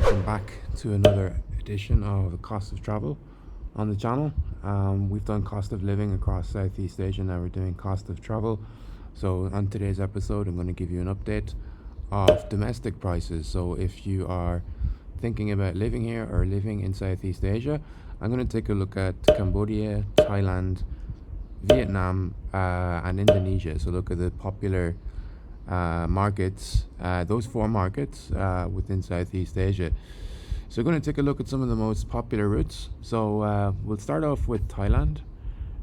Welcome back to another edition of Cost of Travel on the channel. We've done cost of living across Southeast Asia, now we're doing cost of travel. So, on today's episode, I'm going to give you an update of domestic prices. So, if you are thinking about living here or living in Southeast Asia, I'm going to take a look at Cambodia, Thailand, Vietnam, and Indonesia. So, look at the popular markets, those four markets within Southeast Asia. So we're going to take a look at some of the most popular routes. So we'll start off with Thailand,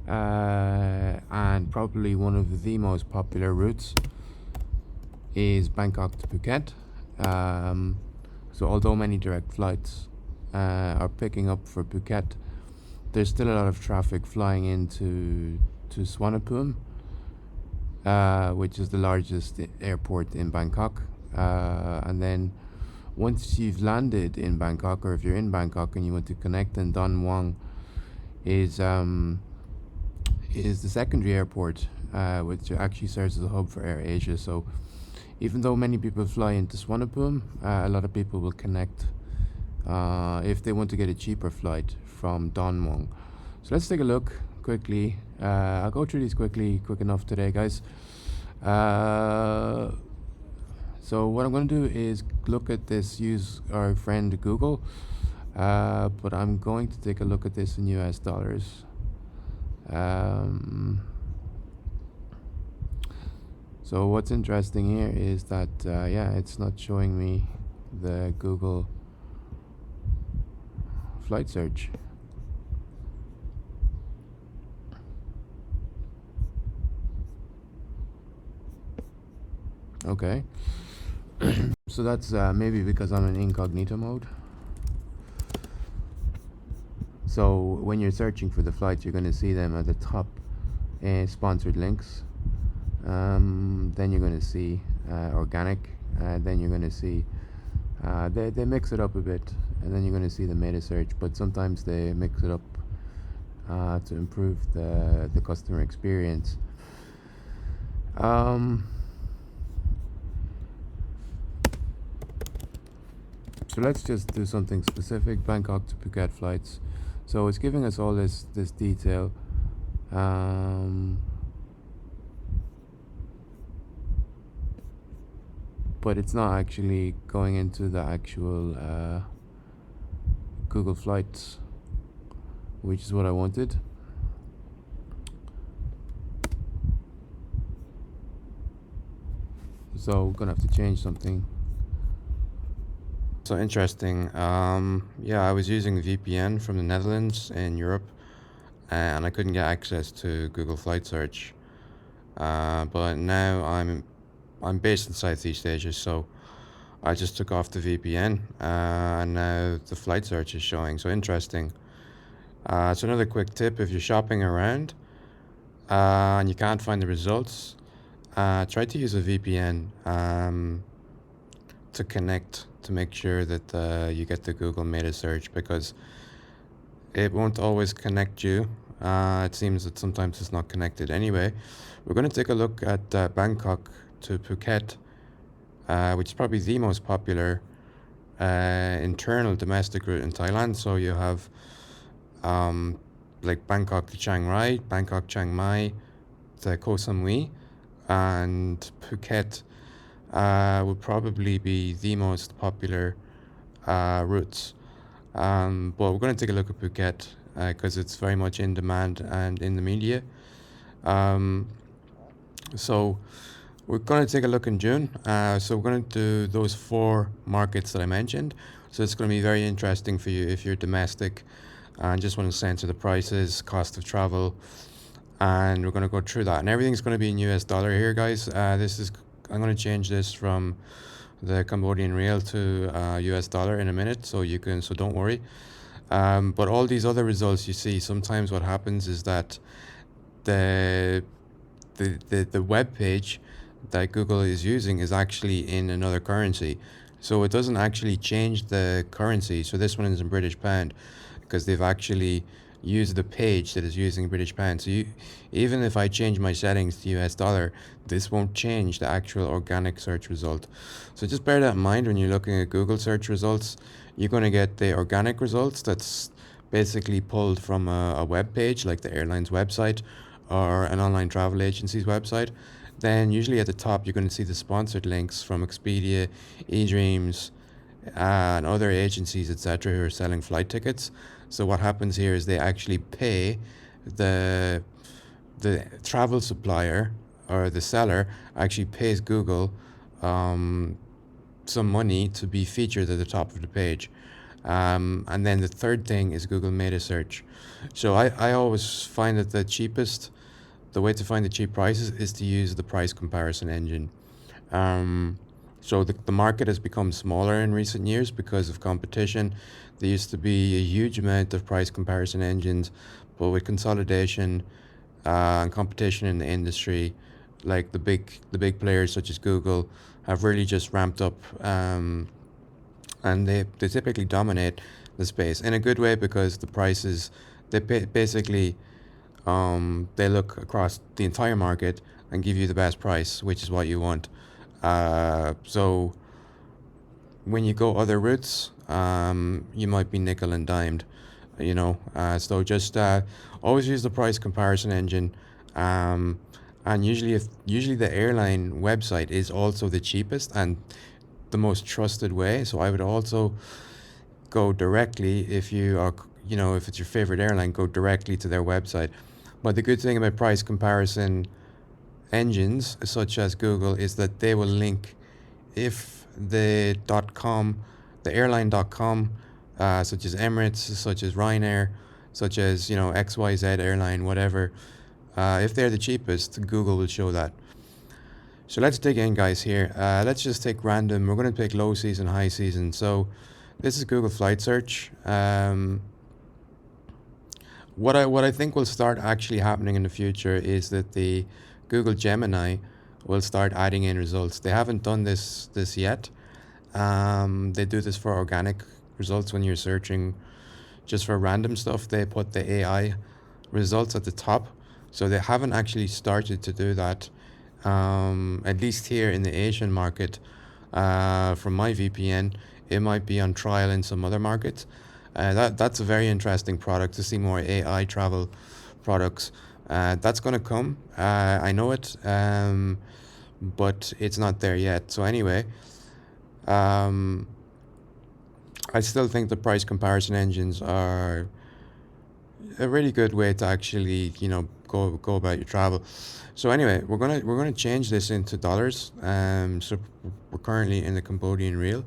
and probably one of the most popular routes is Bangkok to Phuket. So although many direct flights are picking up for Phuket, there's still a lot of traffic flying into Suvarnabhumi, which is the largest airport in Bangkok. And then once you've landed in Bangkok, or if you're in Bangkok and you want to connect, then Don Muang is the secondary airport, which actually serves as a hub for Air Asia. So even though many people fly into Suvarnabhumi, a lot of people will connect if they want to get a cheaper flight from Don Muang. So let's take a look quickly. I'll go through these quick enough today, guys. So what I'm going to do is look at this, use our friend Google, but I'm going to take a look at this in US dollars. So what's interesting here is that, it's not showing me the Google flight search. Okay, so that's maybe because I'm in incognito mode. So when you're searching for the flights, you're going to see them at the top, sponsored links. Then you're going to see organic. Then you're going to see they mix it up a bit, and then you're going to see the meta search. But sometimes they mix it up to improve the customer experience. So let's just do something specific. Bangkok to Phuket flights. So it's giving us all this detail. But it's not actually going into the actual Google Flights, which is what I wanted. So we're gonna have to change something. So interesting. I was using VPN from the Netherlands in Europe, and I couldn't get access to Google Flight Search. But now I'm based in Southeast Asia, so I just took off the VPN, and now the flight search is showing. So interesting. So another quick tip: if you're shopping around and you can't find the results, try to use a VPN to connect, to make sure that you get the Google meta search, because it won't always connect you. It seems that sometimes it's not connected anyway. We're going to take a look at Bangkok to Phuket, which is probably the most popular internal domestic route in Thailand. So you have like Bangkok to Chiang Rai, Bangkok Chiang Mai to Koh Samui, and Phuket would probably be the most popular routes. But we're going to take a look at Phuket because it's very much in demand and in the media. So we're going to take a look in June. So we're going to do those four markets that I mentioned. So it's going to be very interesting for you if you're domestic and just want to censor the prices, cost of travel, and we're going to go through that. And everything's going to be in US dollar here, guys. I'm going to change this from the Cambodian riel to US dollar in a minute, so don't worry. But all these other results you see, sometimes what happens is that the web page that Google is using is actually in another currency, so it doesn't actually change the currency. So this one is in British pound because they've actually use the page that is using British pound. So even if I change my settings to US dollar, this won't change the actual organic search result. So just bear that in mind when you're looking at Google search results. You're going to get the organic results that's basically pulled from a web page like the airline's website or an online travel agency's website. Then usually at the top you're going to see the sponsored links from Expedia, eDreams, and other agencies, etc., who are selling flight tickets. So what happens here is they actually pay the travel supplier, or the seller actually pays Google some money to be featured at the top of the page. And then the third thing is Google meta search. So I always find that the way to find the cheap prices is to use the price comparison engine. So the market has become smaller in recent years because of competition. There used to be a huge amount of price comparison engines, but with consolidation and competition in the industry, like the big players such as Google have really just ramped up, and they typically dominate the space in a good way because the prices basically they look across the entire market and give you the best price, which is what you want. So when you go other routes, you might be nickel and dimed, So just always use the price comparison engine, and usually the airline website is also the cheapest and the most trusted way. So I would also go directly if you are, if it's your favorite airline, go directly to their website. But the good thing about price comparison engines such as Google is that they will link if the .com, the airline.com, such as Emirates, such as Ryanair, such as XYZ airline, whatever. If they're the cheapest, Google will show that. So let's dig in, guys. Here, let's just take random. We're going to pick low season, high season. So this is Google Flight Search. What I think will start actually happening in the future is that the Google Gemini will start adding in results. They haven't done this yet. They do this for organic results when you're searching just for random stuff. They put the AI results at the top. So they haven't actually started to do that, at least here in the Asian market. From my VPN, it might be on trial in some other markets. That's a very interesting product to see more AI travel products. That's going to come. I know it, but it's not there yet. So anyway, I still think the price comparison engines are a really good way to actually, go about your travel. So anyway, we're gonna change this into dollars. So we're currently in the Cambodian riel.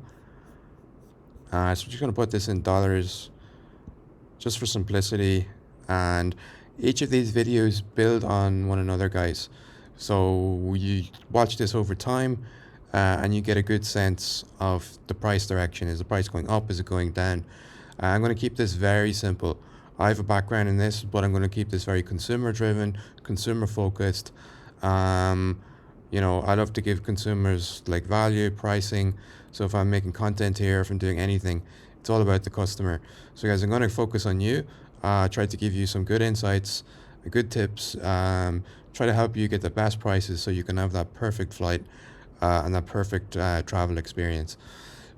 So we're just gonna put this in dollars, just for simplicity. And each of these videos build on one another, guys. So you watch this over time, and you get a good sense of the price direction. Is the price going up? Is it going down? I'm going to keep this very simple. I have a background in this, but I'm going to keep this very consumer driven, consumer focused. I love to give consumers like value, pricing. So if I'm making content here, if I'm doing anything, it's all about the customer. So guys, I'm going to focus on you, try to give you some good insights, good tips, try to help you get the best prices so you can have that perfect flight, and that perfect travel experience.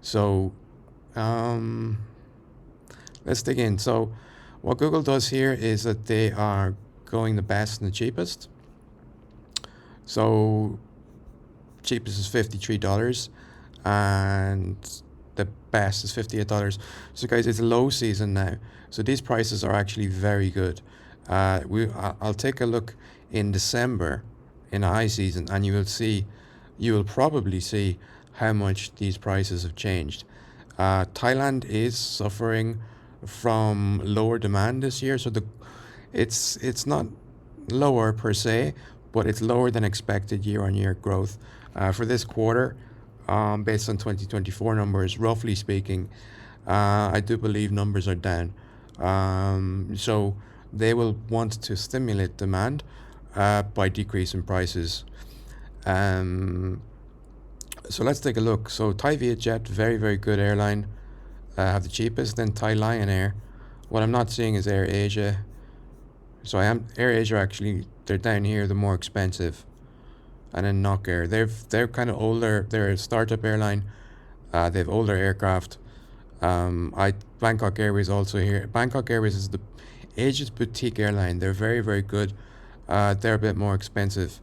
So let's dig in. So what Google does here is that they are going the best and the cheapest. So cheapest is $53 and the best is $58. So guys, it's low season now. So these prices are actually very good. I'll take a look in December in a high season, and you will probably see how much these prices have changed. Thailand is suffering from lower demand this year, so it's not lower per se, but it's lower than expected year-on-year growth for this quarter, based on 2024 numbers. Roughly speaking, I do believe numbers are down. So they will want to stimulate demand by decreasing prices. So let's take a look. So Thai Vietjet, very, very good airline, have the cheapest. Then Thai Lion Air. What I'm not seeing is Air Asia. So AirAsia actually, they're down here, the more expensive. And then Nok Air, they're kind of older. They're a startup airline. They have older aircraft. I Bangkok Airways also here. Bangkok Airways is the Asia's boutique airline. They're very very good. They're a bit more expensive.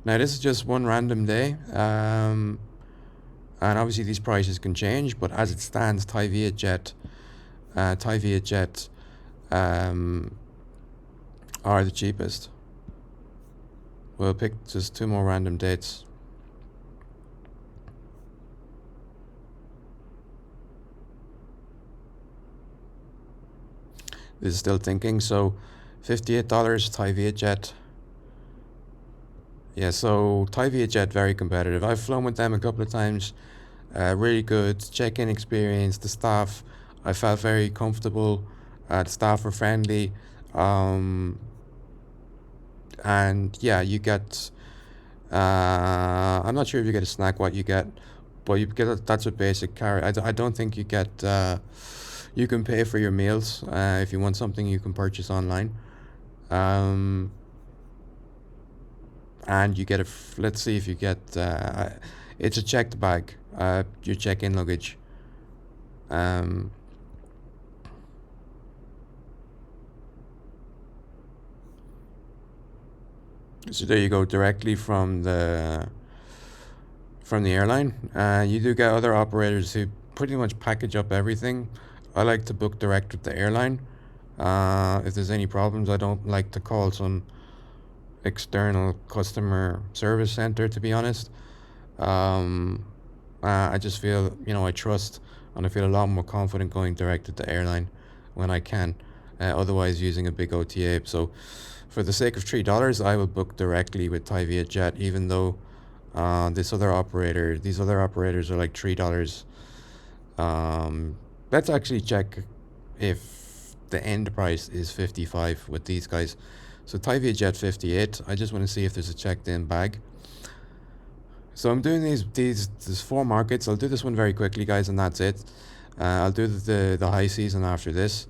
Now this is just one random day, and obviously these prices can change. But as it stands, Thai Vietjet, um, are the cheapest. We'll pick just two more random dates. This is still thinking. So, $58 Thai Vietjet. Yeah, so Thai Vietjet very competitive. I've flown with them a couple of times. Really good check-in experience. The staff, I felt very comfortable. The staff were friendly. Um, and yeah, you get. I'm not sure if you get a snack, what you get, but you get that's a basic carry. I don't think you get. You can pay for your meals. If you want something, you can purchase online. Um, and you get let's see if you get. It's a checked bag. Your check-in luggage. Um, so there you go, directly from the airline. You do get other operators who pretty much package up everything. I like to book direct with the airline. If there's any problems, I don't like to call some external customer service center, to be honest. Um, I just feel, I trust and I feel a lot more confident going direct with the airline when I can. Otherwise, using a big OTA. So, for the sake of $3, I will book directly with Thai Vietjet, even though these other operators are like $3. Um, let's actually check if the end price is 55 with these guys. So Thai Vietjet 58. I just want to see if there's a checked in bag. So I'm doing these four markets. I'll do this one very quickly, guys, and that's it. I'll do the high season after this,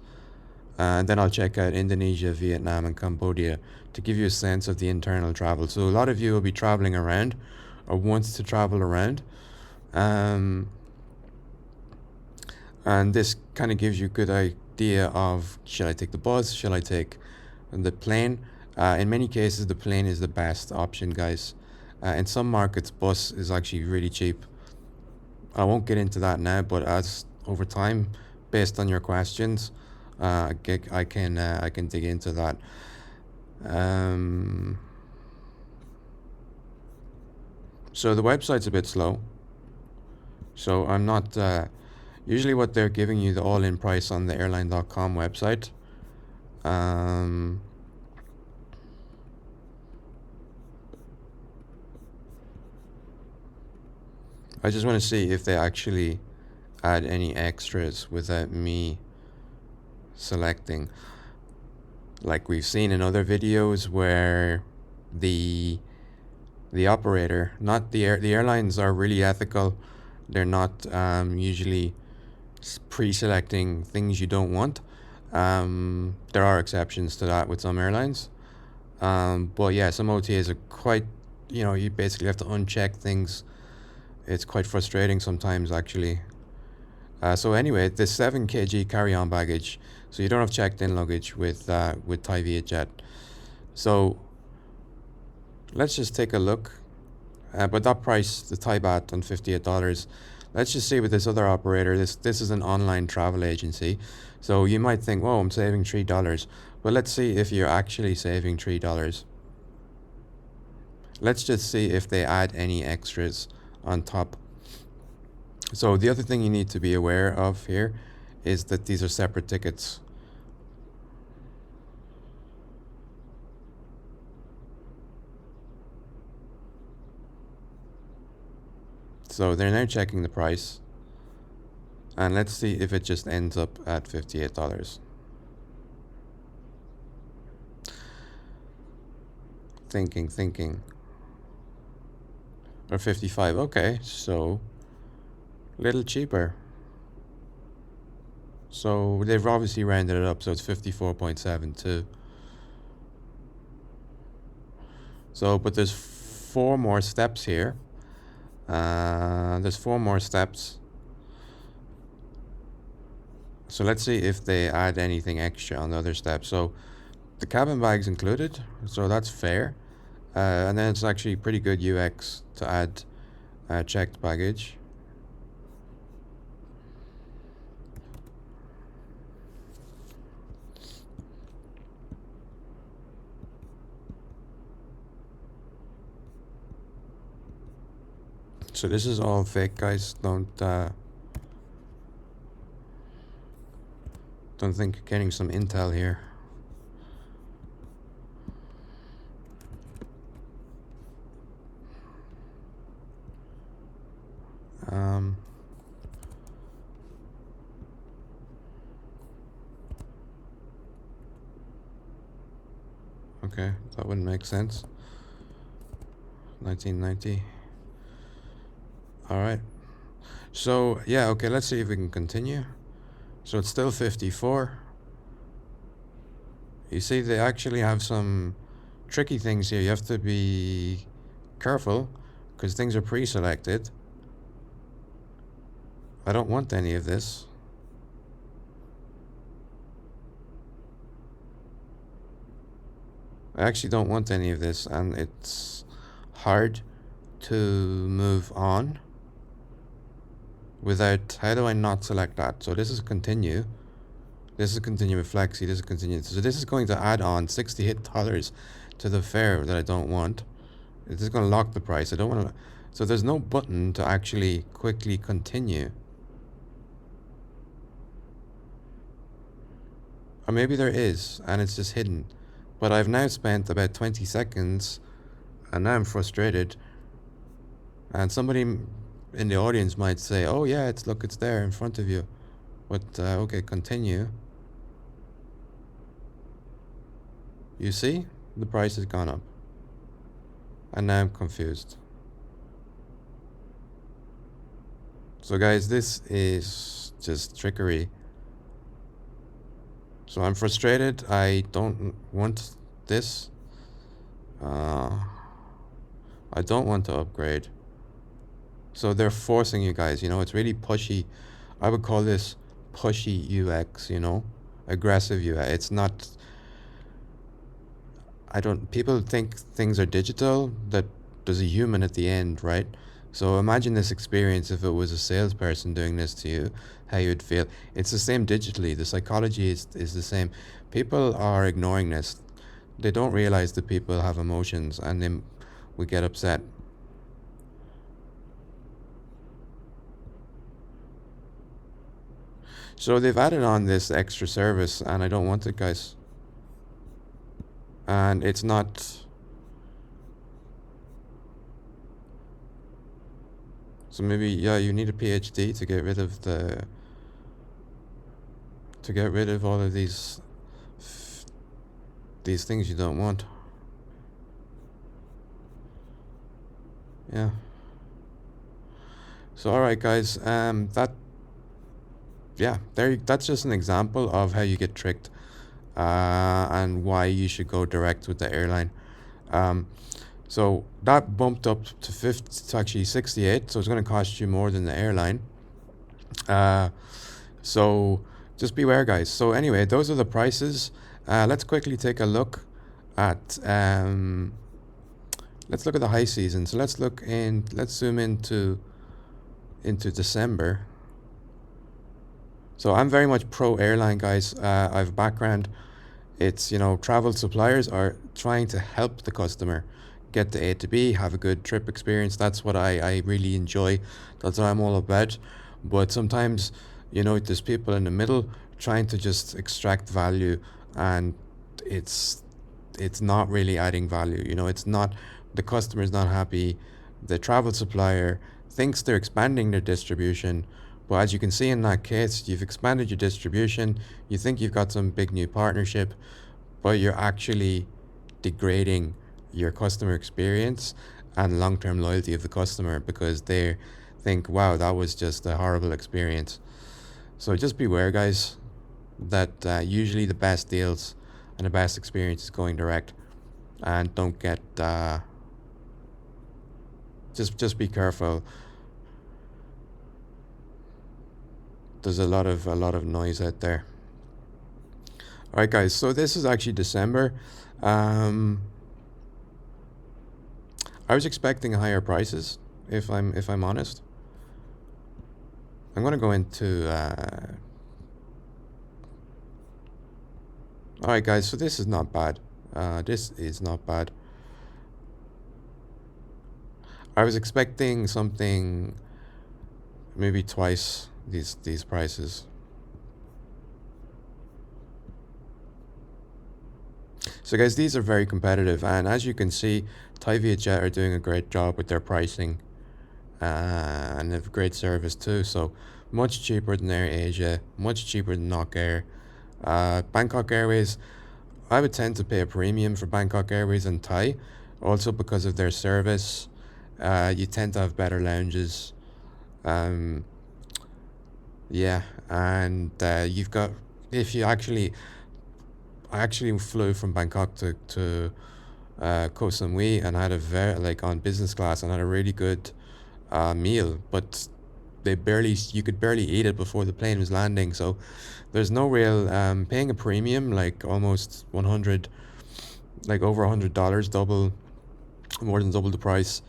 and then I'll check out Indonesia, Vietnam, and Cambodia to give you a sense of the internal travel. So a lot of you will be traveling around, or wants to travel around, um, and this kind of gives you a good idea of, should I take the bus, should I take the plane. In many cases, the plane is the best option, guys. In some markets, bus is actually really cheap. I won't get into that now, but as over time, based on your questions, I can dig into that. Um, so the website's a bit slow. So I'm not. Usually, what they're giving you the all-in price on the airline.com website. Um, I just want to see if they actually add any extras without me selecting. Like we've seen in other videos where the operator, not the airlines are really ethical. They're not usually pre-selecting things you don't want. There are exceptions to that with some airlines. But yeah, some OTAs are quite, you basically have to uncheck things. It's quite frustrating sometimes, actually. So anyway, the 7 kg carry-on baggage. So you don't have checked-in luggage with Thai Vietjet. So let's just take a look. But that price, the Thai baht on $58. Let's just see with this other operator. This is an online travel agency. So you might think, "Whoa, I'm saving $3." But let's see if you're actually saving $3. Let's just see if they add any extras on top. So the other thing you need to be aware of here is that these are separate tickets. So they're now checking the price. And let's see if it just ends up at $58. Thinking. Or 55. Okay, so little cheaper. So they've obviously rounded it up, so it's 54.72. So, but there's 4 more steps here. There's 4 more steps. So let's see if they add anything extra on the other steps. So the cabin bag's included, so that's fair. And then it's actually pretty good UX to add checked baggage. So this is all fake, guys. Don't think you're getting some intel here. Okay, that wouldn't make sense. 1990. All right. So yeah, okay. Let's see if we can continue. So it's still 54. You see, they actually have some tricky things here. You have to be careful because things are pre-selected. I don't want any of this. I actually don't want any of this, and it's hard to move on without, how do I not select that? So this is continue. This is continue with Flexi. This is continue. So this is going to add on $68 to the fare that I don't want. This is going to lock the price. I don't want to. So there's no button to actually quickly continue. Or maybe there is, and it's just hidden. But I've now spent about 20 seconds, and now I'm frustrated. And somebody in the audience might say, oh yeah, look, it's there in front of you. But okay, continue. You see, the price has gone up. And now I'm confused. So guys, this is just trickery. So I'm frustrated. I don't want this. I don't want to upgrade. So they're forcing you guys, it's really pushy. I would call this pushy UX, aggressive UX. It's not, people think things are digital, that there's a human at the end, right? So imagine this experience if it was a salesperson doing this to you, how you would feel. It's the same digitally. The psychology is the same. People are ignoring this. They don't realize that people have emotions, and then we get upset. So they've added on this extra service, and I don't want it, guys. And it's not. So maybe, yeah, you need a PhD to get rid of all of these things you don't want. Yeah. So all right, guys, that's just an example of how you get tricked, and why you should go direct with the airline. So that bumped up to actually 68, so it's going to cost you more than the airline. So just beware, guys. So anyway, those are the prices. Let's quickly take a look at the high season. So let's zoom into December. So I'm very much pro airline, guys. I have a background. It's, travel suppliers are trying to help the customer get to A to B, have a good trip experience. That's what I really enjoy. That's what I'm all about. But sometimes, there's people in the middle trying to just extract value, and it's not really adding value. It's not, the customer's not happy. The travel supplier thinks they're expanding their distribution. But as you can see in that case, you've expanded your distribution. You think you've got some big new partnership, but you're actually degrading your customer experience and long-term loyalty of the customer, because they think, wow, that was just a horrible experience. So just beware, guys, that usually the best deals and the best experience is going direct, and don't get just be careful. There's a lot of noise out there. All right, guys. So this is actually December. Um, I was expecting higher prices. If I'm honest, I'm gonna go into. All right, guys. So this is not bad. This is not bad. I was expecting something maybe twice these prices. So guys, these are very competitive, and as you can see, Thai Vietjet are doing a great job with their pricing, and they have great service too. So much cheaper than Air Asia, much cheaper than Nok Air. Bangkok Airways, I would tend to pay a premium for Bangkok Airways and Thai, also because of their service. You tend to have better lounges. Um, yeah, and you've got if you actually I actually flew from Bangkok to Koh Samui and had a very like on business class and had a really good meal, but you could barely eat it before the plane was landing. So there's no real paying a premium like almost 100, like over $100, double more than double the price.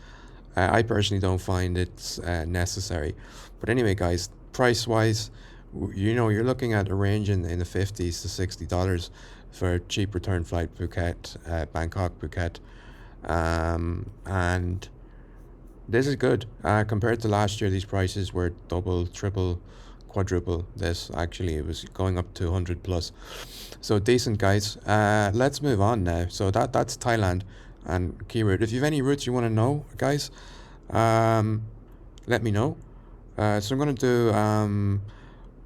I personally don't find it necessary. But anyway, guys, price wise, you're looking at a range in the 50s to $60 for a cheap return flight Phuket, Bangkok, Phuket. And this is good. Compared to last year, these prices were double, triple, quadruple this. Actually, it was going up to 100 plus. So decent, guys. Let's move on now. So that's Thailand and key route. If you have any routes you want to know, guys, um, let me know. So I'm going to do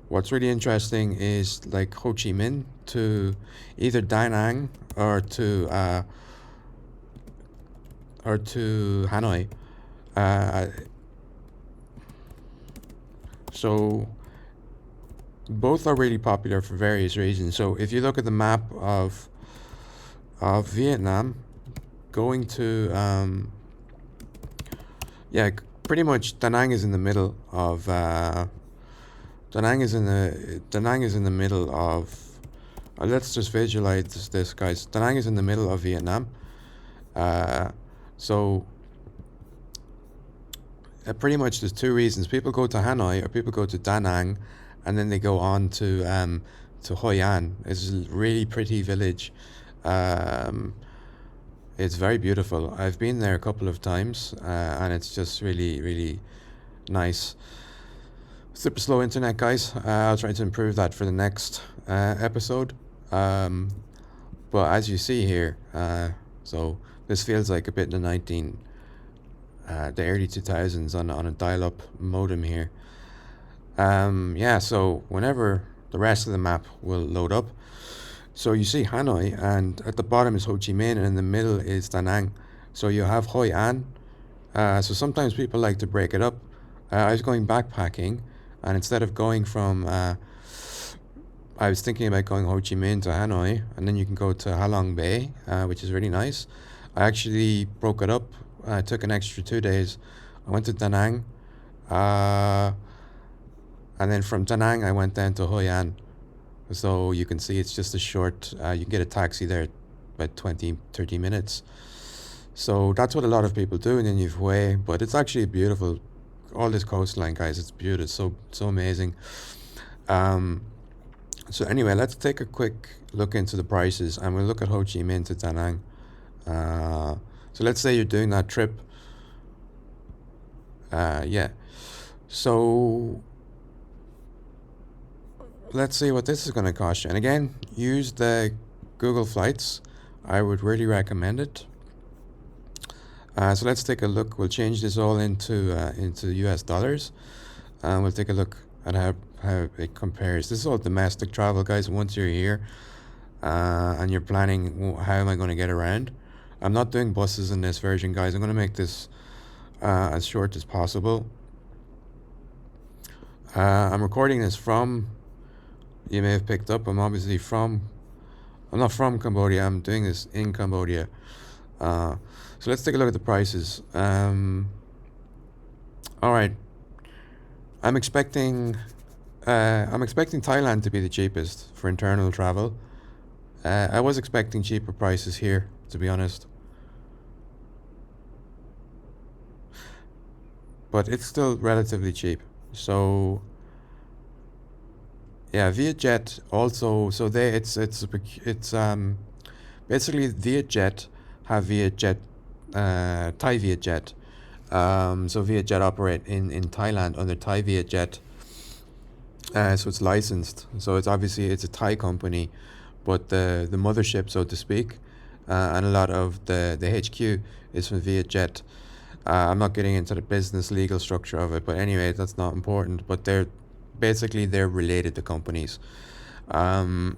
what's really interesting is like Ho Chi Minh to either Da Nang or to Hanoi. Uh, so both are really popular for various reasons. So if you look at the map of Vietnam, going to yeah, pretty much Da Nang is in the middle of Da Nang is in the middle of. Let's just visualize this, guys. Da Nang is in the middle of Vietnam. Uh, so pretty much there's two reasons. People go to Hanoi or people go to Da Nang, and then they go on to Hoi An. It's a really pretty village. Um, it's very beautiful. I've been there a couple of times, and it's just really, really nice. Super slow internet, guys. I'll try to improve that for the next episode. Um, but as you see here, so this feels like a bit in the early 2000s on a dial-up modem here. Yeah, so whenever the rest of the map will load up, so you see Hanoi, and at the bottom is Ho Chi Minh, and in the middle is Da Nang. So you have Hoi An. So sometimes people like to break it up. I was going backpacking, and instead of going from, I was thinking about going Ho Chi Minh to Hanoi, and then you can go to Halong Bay, which is really nice. I actually broke it up. I took an extra 2 days. I went to Da Nang, and then from Da Nang I went down to Hoi An. So you can see it's just a short, you can get a taxi there about 20, 30 minutes. So that's what a lot of people do, and then you've Hue, but it's actually beautiful. All this coastline, guys, it's beautiful, so amazing. Um, so anyway, let's take a quick look into the prices, and we'll look at Ho Chi Minh to Da Nang. So let's say you're doing that trip. Yeah. So let's see what this is going to cost you. And again, use the Google Flights. I would really recommend it. So let's take a look. We'll change this all into US dollars. We'll take a look at how it compares. This is all domestic travel, guys. Once you're here and you're planning, how am I going to get around? I'm not doing buses in this version, guys. I'm going to make this as short as possible. I'm recording this from, you may have picked up, I'm not from Cambodia. I'm doing this in Cambodia. So let's take a look at the prices. All right, I'm expecting I'm expecting Thailand to be the cheapest for internal travel. I was expecting cheaper prices here, to be honest, but it's still relatively cheap. So yeah, Vietjet also. So they it's basically Vietjet have Vietjet Thai Vietjet. So Vietjet operate in Thailand under Thai Vietjet. So it's licensed. So it's obviously it's a Thai company, but the mothership, so to speak, and a lot of the HQ is from Vietjet. I'm not getting into the business legal structure of it, but anyway, that's not important. But they're related to companies, um,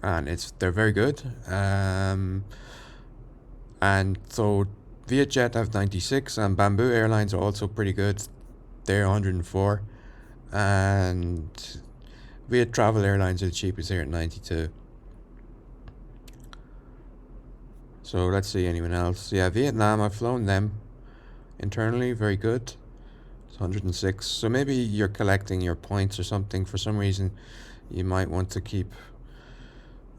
and they're very good. And so Vietjet have 96, and Bamboo Airlines are also pretty good. They're 104, and Viet Travel Airlines are the cheapest here at 92. So let's see anyone else. Yeah, Vietnam, I've flown them internally, very good. It's 106. So maybe you're collecting your points or something. For some reason, you might want to keep.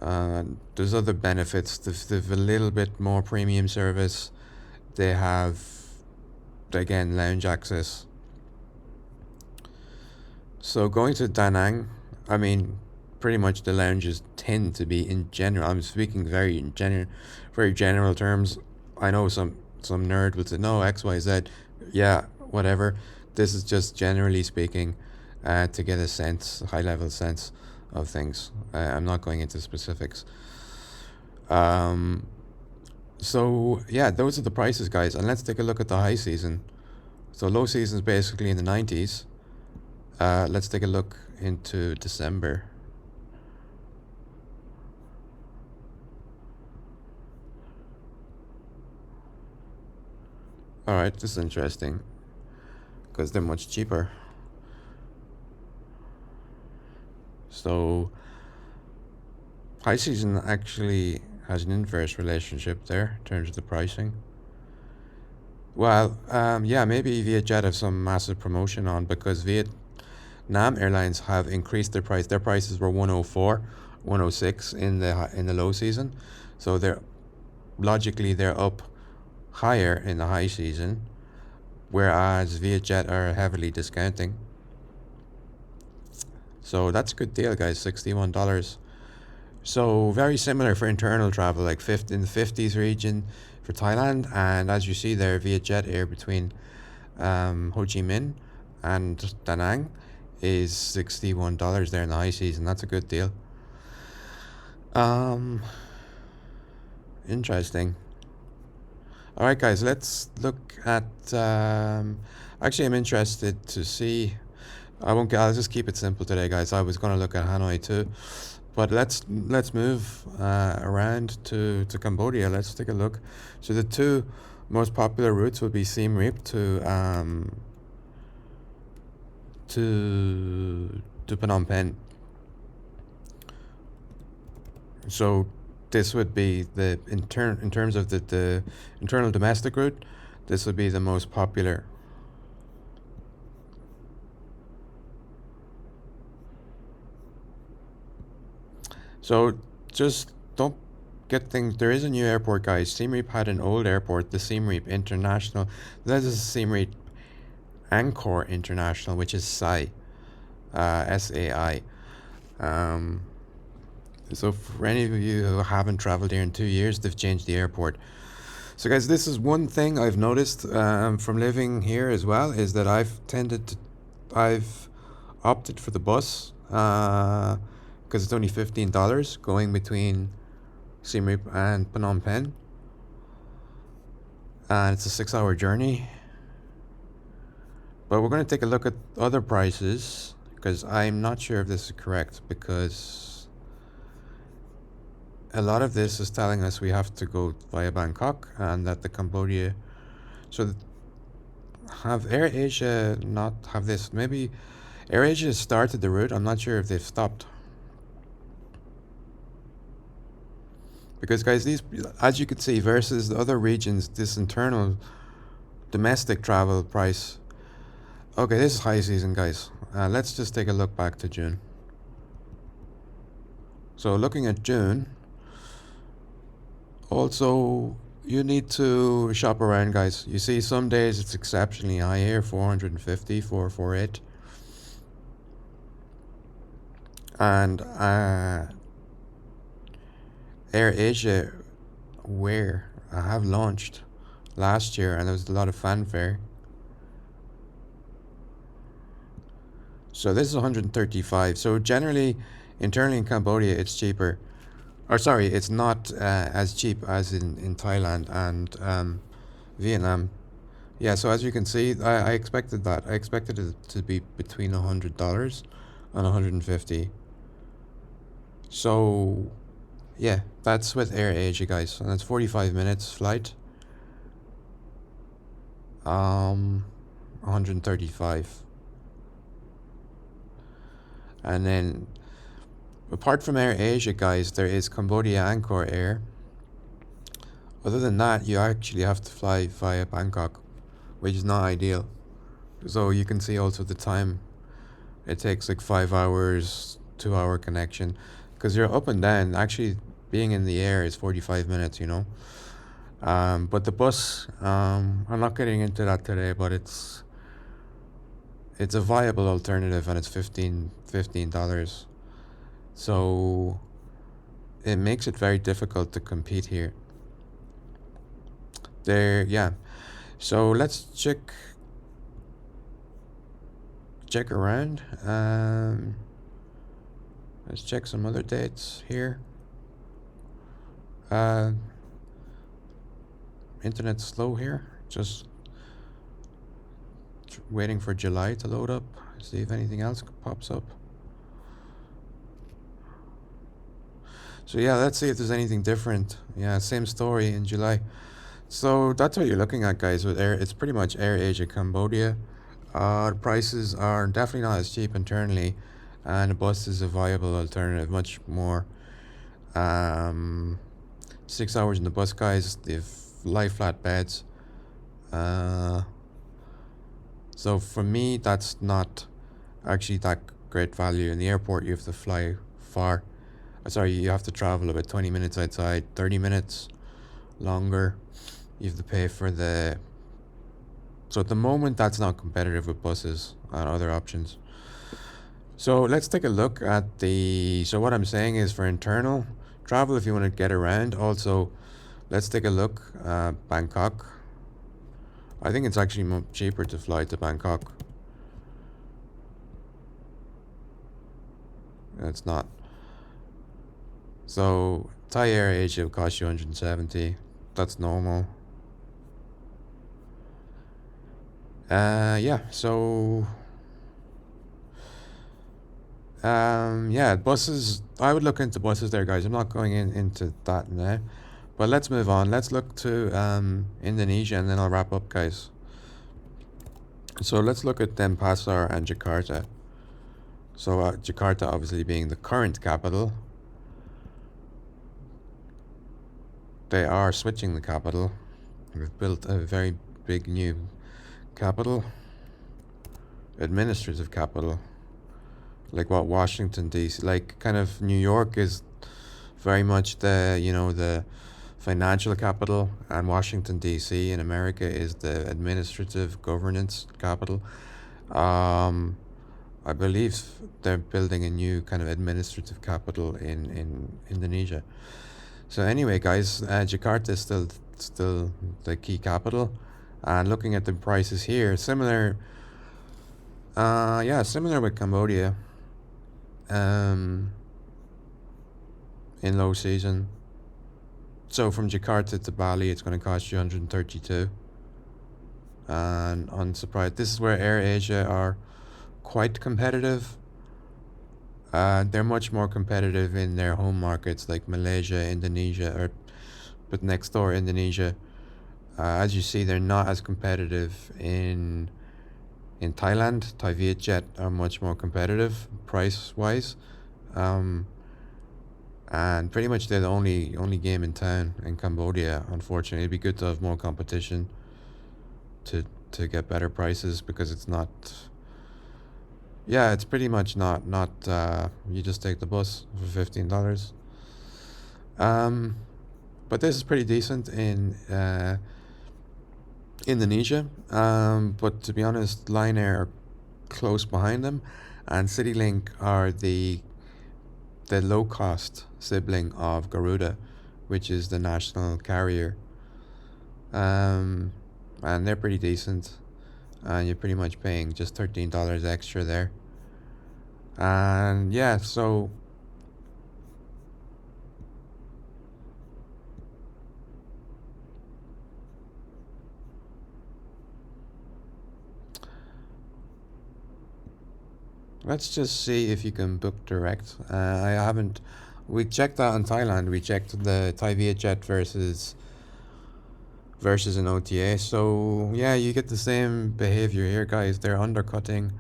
There's other benefits. They've a little bit more premium service. They have, again, lounge access. So going to Da Nang, I mean, pretty much the lounges tend to be in general. I'm speaking very general terms. I know some nerd would say no X Y Z, yeah, whatever. This is just generally speaking, to get a high level sense of things. I'm not going into specifics. Um, so yeah, those are the prices, guys. And let's take a look at the high season. So low season is basically in the 90s. Let's take a look into December. All right, this is interesting because they're much cheaper. So high season actually has an inverse relationship there in terms of the pricing. Well, yeah, maybe Vietjet have some massive promotion on because Vietnam Airlines have increased their price. Their prices were 104, 106 in the low season, so they're up higher in the high season, whereas Vietjet are heavily discounting. So that's a good deal, guys. $61. So very similar for internal travel, like in the 50s region for Thailand, and as you see there, Vietjet Air between Ho Chi Minh and Da Nang is $61 there in the high season. That's a good deal. Um, Interesting. All right, guys, let's look at. Actually, I'm interested to see. I won't. I'll just keep it simple today, guys. I was gonna look at Hanoi too, but let's move around to Cambodia. Let's take a look. So the two most popular routes would be Siem Reap to Phnom Penh. So this would be in terms of the internal domestic route. This would be the most popular. So just don't get things. There is a new airport, guys. Siem Reap had an old airport, the Siem Reap International. That is Siem Reap Angkor International, which is SAI, SAI. Um, so for any of you who haven't traveled here in 2 years, they've changed the airport. So guys, this is one thing I've noticed from living here as well, is that I've opted for the bus because it's only $15 going between Siem Reap and Phnom Penh, and it's a 6-hour journey. But we're going to take a look at other prices because I'm not sure if this is correct, because a lot of this is telling us we have to go via Bangkok and that the Cambodia. So have AirAsia not have this? Maybe AirAsia started the route. I'm not sure if they've stopped. Because guys, these, as you can see, versus the other regions, this internal domestic travel price Okay, this is high season, guys. Let's just take a look back to June. So looking at June, also you need to shop around, guys. You see, some days it's exceptionally high here, 450, 448. And Air Asia, where I have launched last year, and there was a lot of fanfare. So this is 135. So generally, internally in Cambodia, it's cheaper. Or sorry, it's not as cheap as in Thailand and Vietnam. Yeah, so as you can see, I expected that. I expected it to be between $100 and 150. So yeah, that's with Air Asia, guys, and it's 45 minutes flight. 135. And then apart from Air Asia, guys, there is Cambodia Angkor Air. Other than that, you actually have to fly via Bangkok, which is not ideal. So you can see also the time. It takes like 5 hours, 2 hour connection, because you're up and down. Actually, being in the air is 45 minutes, you know. But the bus, I'm not getting into that today, but it's a viable alternative, and it's $15. So it makes it very difficult to compete here. Yeah. So let's check around. Let's check some other dates here. Internet's slow here. Just waiting for July to load up. See if anything else pops up. So yeah, let's see if there's anything different. Yeah, same story in July. So that's what you're looking at, guys. With Air, it's pretty much Air Asia Cambodia. The prices are definitely not as cheap internally, and the bus is a viable alternative. Much more. 6 hours in the bus, guys. They've lie flat beds. So for me, that's not actually that great value. In the airport, you have to fly far. Sorry, you have to travel about 20 minutes outside, 30 minutes longer. You have to pay for the. So at the moment, that's not competitive with buses and other options. So let's take a look at the. So what I'm saying is for internal travel, if you want to get around, also let's take a look at Bangkok. I think it's actually cheaper to fly to Bangkok. It's not. So Thai Air Asia will cost you 170. That's normal. Yeah. So yeah, buses. I would look into buses there, guys. I'm not going into that now. But let's move on. Let's look to Indonesia, and then I'll wrap up, guys. So let's look at Denpasar and Jakarta. So Jakarta obviously being the current capital. They are switching the capital. We've built a very big new capital, administrative capital, like what Washington DC, like kind of New York is very much the financial capital, and Washington DC in America is the administrative governance capital. I believe they're building a new kind of administrative capital in Indonesia. So anyway, guys, Jakarta is still the key capital, and looking at the prices here, similar. Similar with Cambodia. In low season. So from Jakarta to Bali, it's going to cost you 132. And unsurprised, this is where Air Asia are quite competitive. They're much more competitive in their home markets like Malaysia, Indonesia, but next door Indonesia. As you see, they're not as competitive in Thailand. Thai Vietjet are much more competitive price wise, and pretty much they're the only game in town in Cambodia. Unfortunately, it'd be good to have more competition to to get better prices because it's not. Yeah, it's pretty much not. You just take the bus for $15. Um, but this is pretty decent in Indonesia. But to be honest, Lion Air are close behind them, and CityLink are the low cost sibling of Garuda, which is the national carrier. Um, and they're pretty decent. And you're pretty much paying just $13 extra there. And yeah, so let's just see if you can book direct. I haven't. We checked that on Thailand. We checked the Thai Vietjet versus an OTA. So yeah, you get the same behavior here, guys. They're undercutting,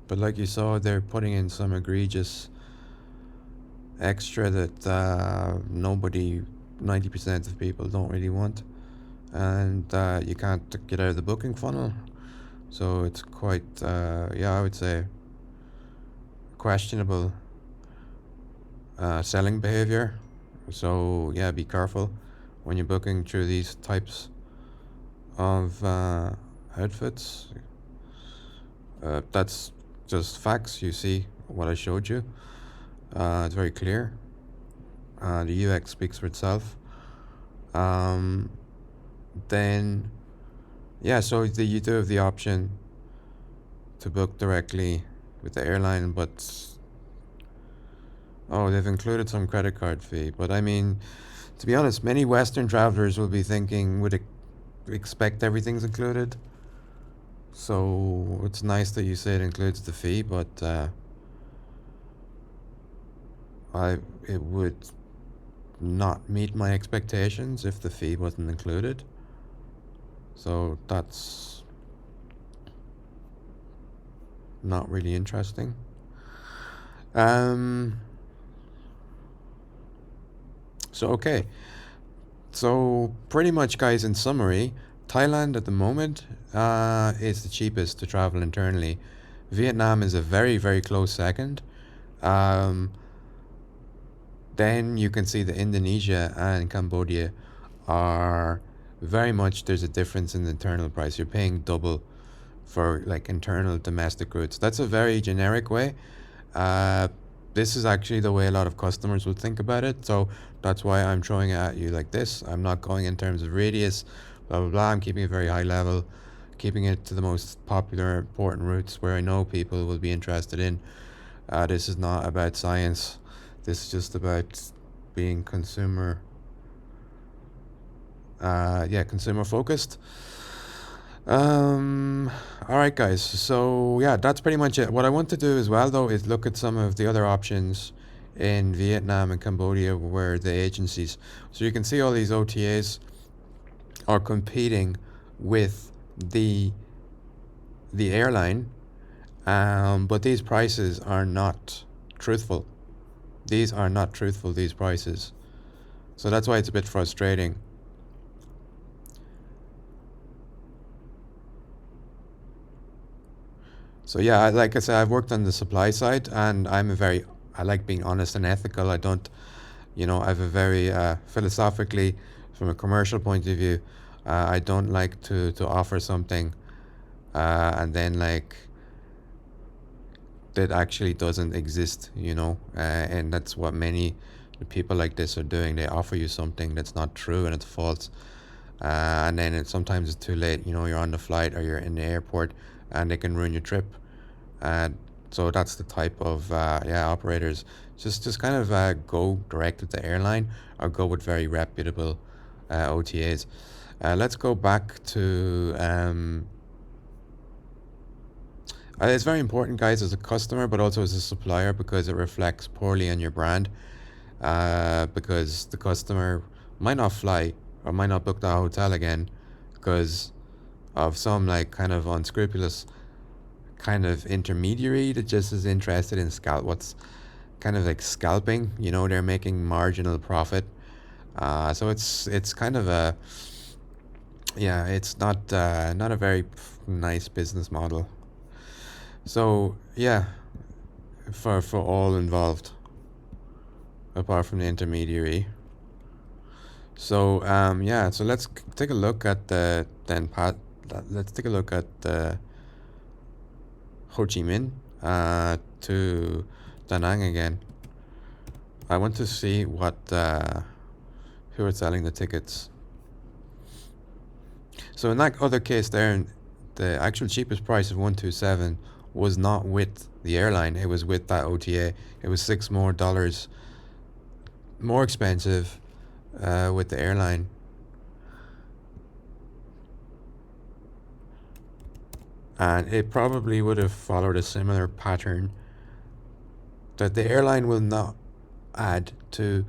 but like you saw, they're putting in some egregious extra that nobody, 90% of people don't really want, and you can't get out of the booking funnel. So it's quite, yeah, I would say questionable selling behavior. So yeah, be careful when you're booking through these types of outfits. That's just facts. You see what I showed you. It's very clear. The UX speaks for itself. Um, then, yeah, so you do have the option to book directly with the airline, but oh, they've included some credit card fee. But I mean, to be honest, many Western travelers will be thinking, would expect everything's included. So it's nice that you say it includes the fee, but I it would not meet my expectations if the fee wasn't included. So that's not really interesting. Um, so okay. So pretty much, guys, in summary, Thailand at the moment is the cheapest to travel internally. Vietnam is a very, very close second. Um, then you can see that Indonesia and Cambodia are very much, there's a difference in the internal price. You're paying double for like internal domestic routes. That's a very generic way. Uh, this is actually the way a lot of customers would think about it. So that's why I'm throwing it at you like this. I'm not going in terms of radius, blah, blah, blah. I'm keeping it very high level, keeping it to the most popular, important routes where I know people will be interested in. This is not about science. This is just about being consumer focused. All right, guys. So yeah, that's pretty much it. What I want to do as well, though, is look at some of the other options in Vietnam and Cambodia where the agencies. So you can see all these OTAs are competing with the airline, but these prices are not truthful. These are not truthful. These prices. So that's why it's a bit frustrating. So yeah, like I said, I've worked on the supply side, and I like being honest and ethical. I don't, I have a very philosophically, from a commercial point of view, I don't like to offer something, and then like that actually doesn't exist, and that's what many people like this are doing. They offer you something that's not true and it's false, and then sometimes it's too late. You're on the flight or you're in the airport, and they can ruin your trip. And so that's the type of operators. Just kind of go direct with the airline or go with very reputable OTAs. Let's go back to. It's very important, guys, as a customer, but also as a supplier, because it reflects poorly on your brand. Because the customer might not fly or might not book that hotel again because of some like kind of unscrupulous kind of intermediary that just is interested in what's kind of like scalping. They're making marginal profit. So it's kind of a it's not a very nice business model. So yeah, for all involved, apart from the intermediary. So yeah, so let's take a look at the then pat. Let's take a look at the Ho Chi Minh to Da Nang again. I want to see what who are selling the tickets. So in that other case there, the actual cheapest price of 127 was not with the airline. It was with that OTA. It was $6 more expensive with the airline. And it probably would have followed a similar pattern that the airline will not add to,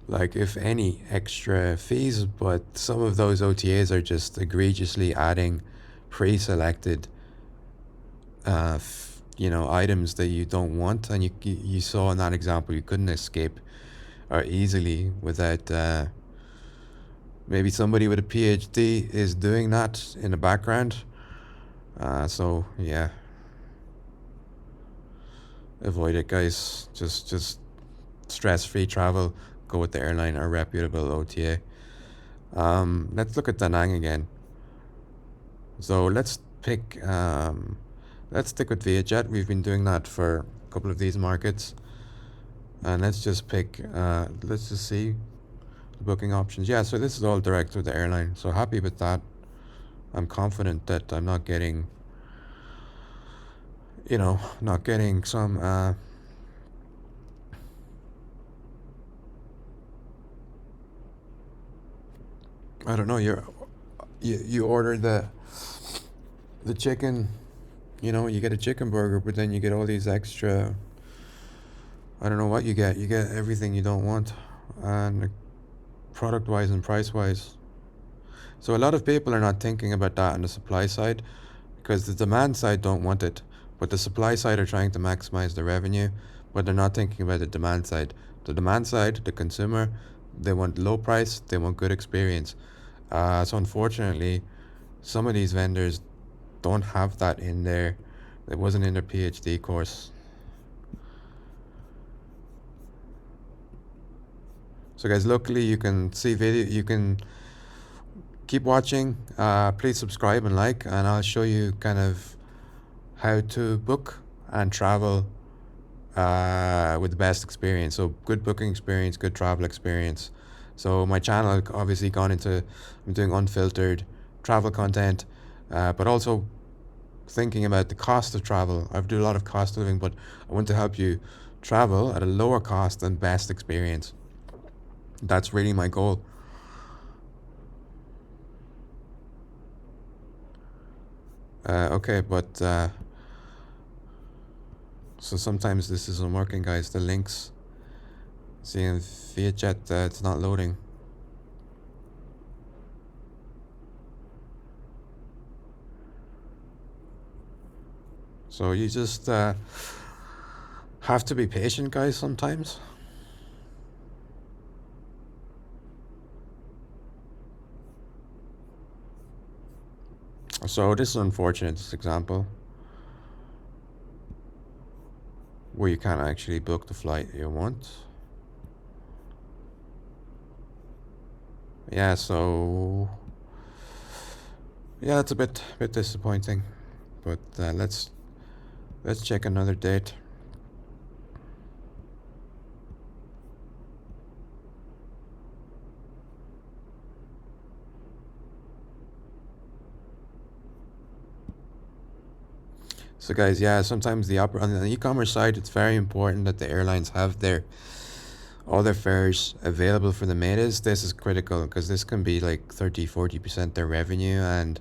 like, if any, extra fees, but some of those OTAs are just egregiously adding pre-selected items that you don't want, and you saw in that example you couldn't escape or easily without maybe somebody with a PhD is doing that in the background. So yeah, avoid it, guys. Just stress-free travel. Go with the airline or reputable OTA. Let's look at Da Nang again. So let's pick. Let's stick with VietJet. We've been doing that for a couple of these markets, and let's just pick. Let's just see the booking options. Yeah, so this is all direct with the airline. So happy with that. I'm confident that I'm not getting, not getting some. I don't know. You order the chicken. You get a chicken burger, but then you get all these extra. I don't know what you get. You get everything you don't want, and product wise and price wise. So a lot of people are not thinking about that on the supply side, because the demand side don't want it, but the supply side are trying to maximize the revenue, but they're not thinking about the demand side. The demand side, the consumer, they want low price, they want good experience. So unfortunately, some of these vendors don't have that in there. It wasn't in their PhD course. So guys, luckily you can see video. You can keep watching. Please subscribe and like, and I'll show you kind of how to book and travel with the best experience. So good booking experience, good travel experience. So my channel obviously gone into, I'm doing unfiltered travel content, but also thinking about the cost of travel. I do a lot of cost of living, but I want to help you travel at a lower cost and best experience. That's really my goal. Okay, but so sometimes this isn't working, guys. The links, see in VietJet, it's not loading. So you just have to be patient, guys, sometimes. So this is unfortunate, this example, where you can't actually book the flight you want. Yeah, so yeah, it's a bit disappointing, but let's check another date. So guys, yeah, sometimes on the e-commerce side, it's very important that the airlines have all their fares available for the metas. This is critical because this can be like 30-40% their revenue, and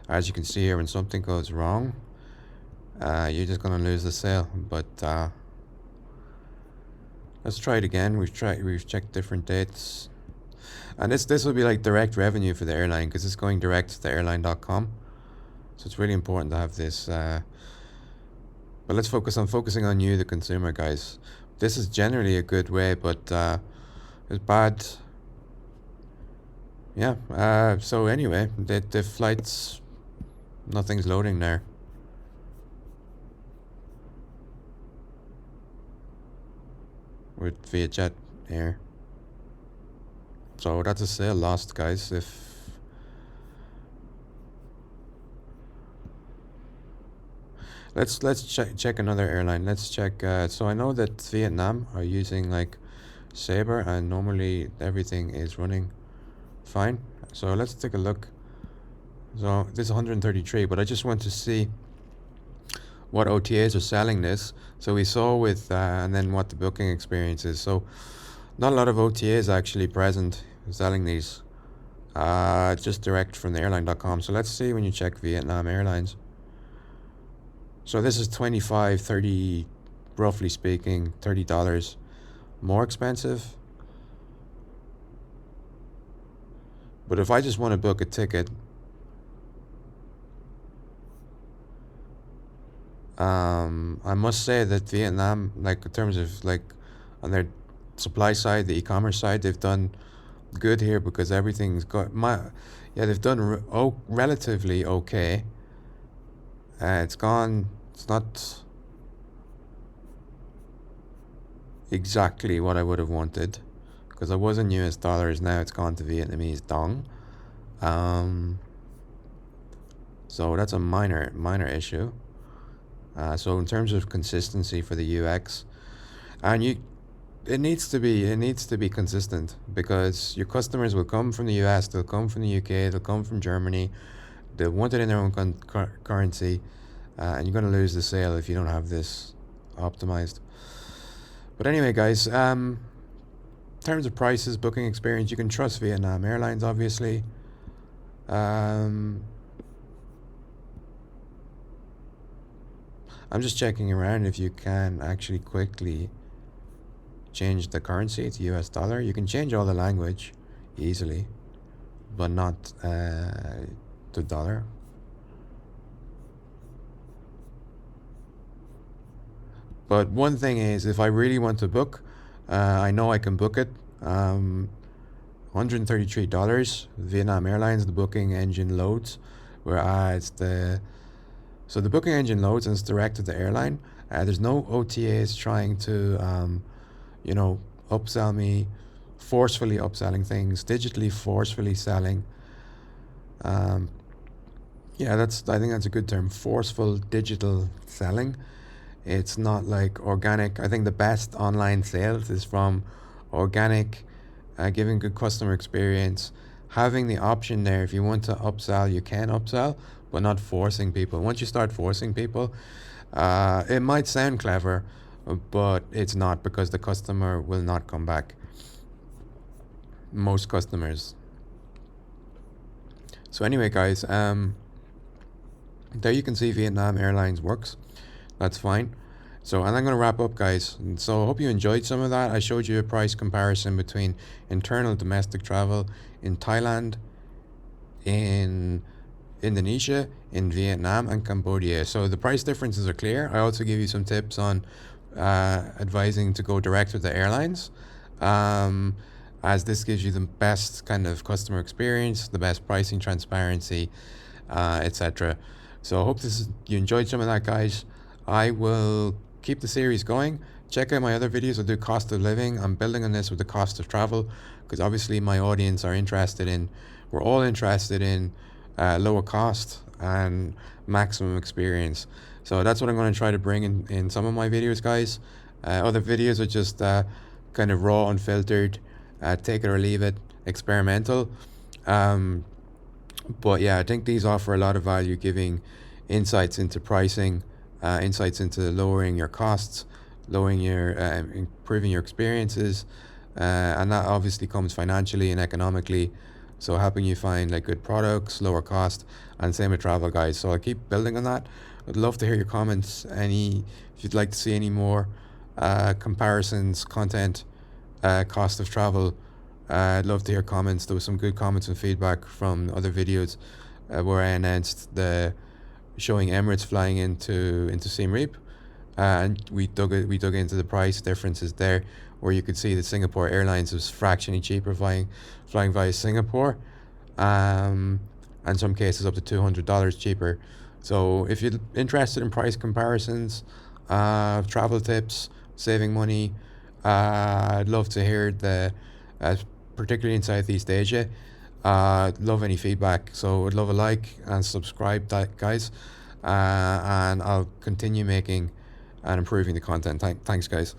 as you can see here, when something goes wrong, you're just gonna lose the sale. But let's try it again. We've checked different dates, and this will be like direct revenue for the airline because it's going direct to the airline.com. So it's really important to have this. But let's focusing on you, the consumer, guys. This is generally a good way, but it's bad. Yeah. So anyway, the flights Nothing's loading there with Vietjet Air. So that's a sale lost, guys. If let's check another airline. Let's check. So I know that Vietnam are using like Sabre, and normally everything is running fine. So let's take a look. So this is 133, but I just want to see what OTAs are selling this. So we saw with and then what the booking experience is. So not a lot of OTAs actually present selling these. Just direct from the airline.com. So let's see when you check Vietnam Airlines. So this is 25, 30, roughly speaking, $30 more expensive. But if I just want to book a ticket, I must say that Vietnam, like in terms of like on their supply side, the e-commerce side, they've done good here because everything's got they've done relatively okay. It's not exactly what I would have wanted because I was in US dollars. Now it's gone to Vietnamese dong. So that's a minor issue. So in terms of consistency for the UX, and it needs to be consistent because your customers will come from the US, they'll come from the UK, they'll come from Germany, they'll want it in their own currency, and you're going to lose the sale if you don't have this optimized. But anyway, guys, in terms of prices, booking experience, you can trust Vietnam Airlines, obviously. I'm just checking around if you can actually quickly change the currency to US dollar. You can change all the language easily, but not to dollar. But one thing is, if I really want to book, I know I can book it. $133, Vietnam Airlines, the booking engine loads, whereas the booking engine loads and it's direct to the airline. There's no OTAs trying to, upsell me, forcefully upselling things, digitally forcefully selling. I think that's a good term, forceful digital selling. It's not like organic. I think the best online sales is from organic, giving good customer experience, having the option there. If you want to upsell, you can upsell, but not forcing people. Once you start forcing people, it might sound clever, but it's not because the customer will not come back. Most customers. So anyway, guys, there you can see Vietnam Airlines works. That's fine. So, and I'm going to wrap up, guys. And so I hope you enjoyed some of that. I showed you a price comparison between internal domestic travel in Thailand, in Indonesia, in Vietnam, and Cambodia. So the price differences are clear. I also give you some tips on advising to go direct with the airlines, as this gives you the best kind of customer experience, the best pricing transparency, etc. So I hope you enjoyed some of that, guys. I will keep the series going. Check out my other videos. I'll do cost of living. I'm building on this with the cost of travel because obviously my audience are we're all interested in lower cost and maximum experience. So that's what I'm going to try to bring in some of my videos, guys. Other videos are just kind of raw, unfiltered, take it or leave it, experimental. But yeah, I think these offer a lot of value, giving insights into pricing, insights into lowering your costs, improving your experiences, and that obviously comes financially and economically. So helping you find like good products, lower cost, and same with travel, guys. So I'll keep building on that. I'd love to hear your comments. If you'd like to see any more comparisons, content, cost of travel, I'd love to hear comments. There was some good comments and feedback from other videos where I announced the showing Emirates flying into Siem Reap, and we dug into the price differences there, where you could see that Singapore Airlines was fractionally cheaper flying via Singapore. and in some cases up to $200 cheaper. So if you're interested in price comparisons, travel tips, saving money, I'd love to hear uh, particularly in Southeast Asia. Love any feedback. So I'd love a like and subscribe, guys. And I'll continue making and improving the content. Thanks, guys.